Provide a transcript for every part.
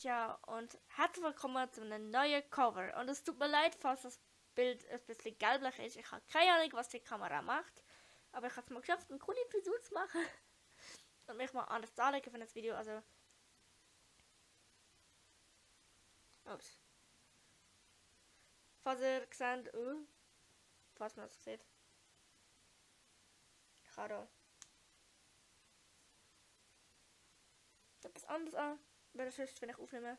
naschitia und herzlich willkommen zu einem neuen Cover. Und es tut mir leid, falls das Bild ein bisschen gelblich ist. Ich habe keine Ahnung, was die Kamera macht. Aber ich habe es mal geschafft, eine coole Frisur zu machen. Und mich mal anders anlegen für das Video. Also. Ups. Falls ihr seht, falls man das sieht. Ich habe da etwas anderes an. Wenn das ist, wenn ich aufnehme.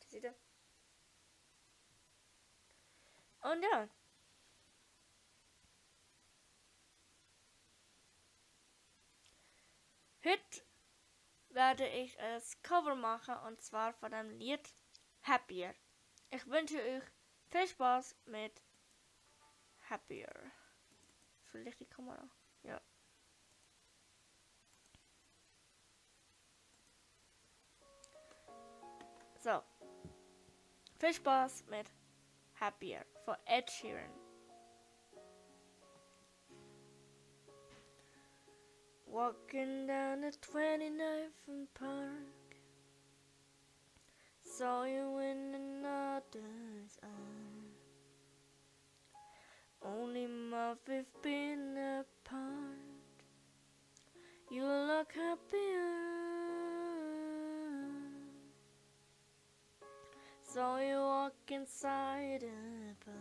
Die Seite. Und ja. Heute werde ich ein Cover machen und zwar von dem Lied Happier. Ich wünsche euch viel Spaß mit Happier. Vielleicht die Kamera. Ja. So. Viel Spaß mit Happier von Sheran. Walking down the 29th Park, saw you in another's arm. Only a month we've been apart, you look happier. Saw you walk inside a bar.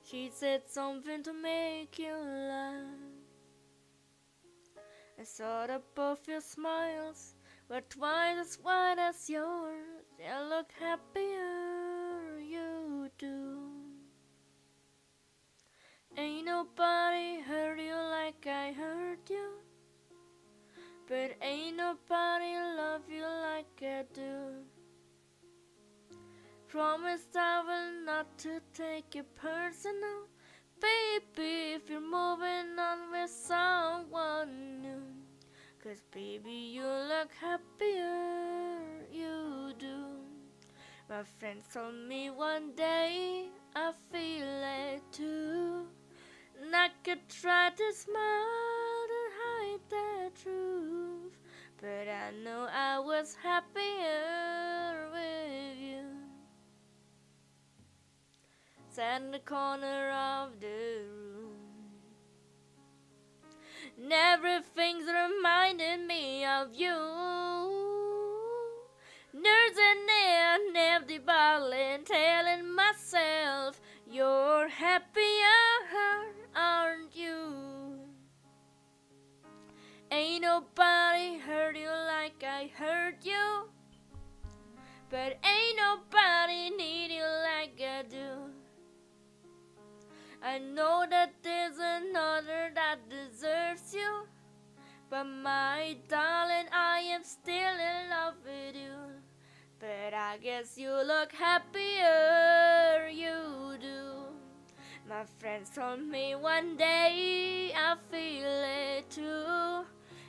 She said something to make you laugh. I saw that both your smiles were twice as wide as yours. You look happier, you do. Ain't nobody hurt you like I hurt you, but ain't nobody love you like I do. Promised I will not to take it personal, baby, if you're moving on with someone new. 'Cause baby, you look happier, you do. My friends told me one day, I feel it too. And I could try to smile to hide the truth, but I know I was happier with you. Sat in the corner of the room, and everything's reminding me of you. Nursing in an empty bottle and telling myself, you're happier, aren't you? Ain't nobody hurt you like I hurt you, but ain't nobody need you like I do. I know that there's another that deserves you, but my darling, I am still in love with you. But I guess you look happier, you do. My friends told me one day, I feel it too.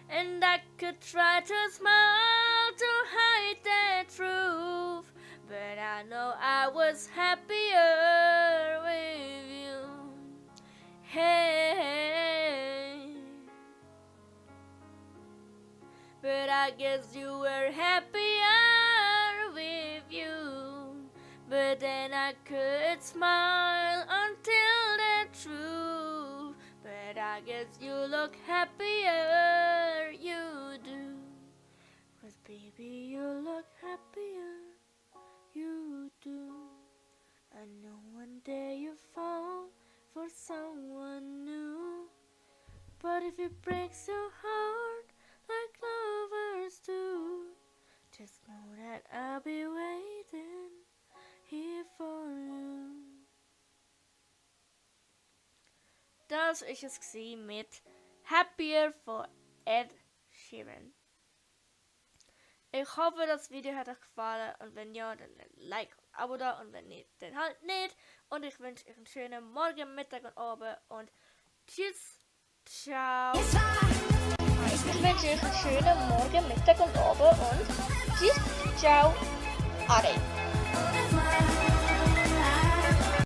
And I could try to smile to hide the truth, but I know I was happier with you. Hey, but I guess you were happier with you. But then I could smile until the truth. But I guess you look happier, you do. 'Cause baby, you look happier, you do. I know one day you fall for someone new, but if it breaks your heart like lovers do, just know that I'll be waiting here for you. Das ist es gewesen mit Happier von Sheran. Ich hoffe, das Video hat euch gefallen und wenn ja, dann ein Like und ein Abo da und wenn nicht, dann halt nicht. Und ich wünsche euch einen schönen Morgen, Mittag und Abend und tschüss, ciao. Ich wünsche euch einen schönen Morgen, Mittag und Abend und tschüss, ciao, ade.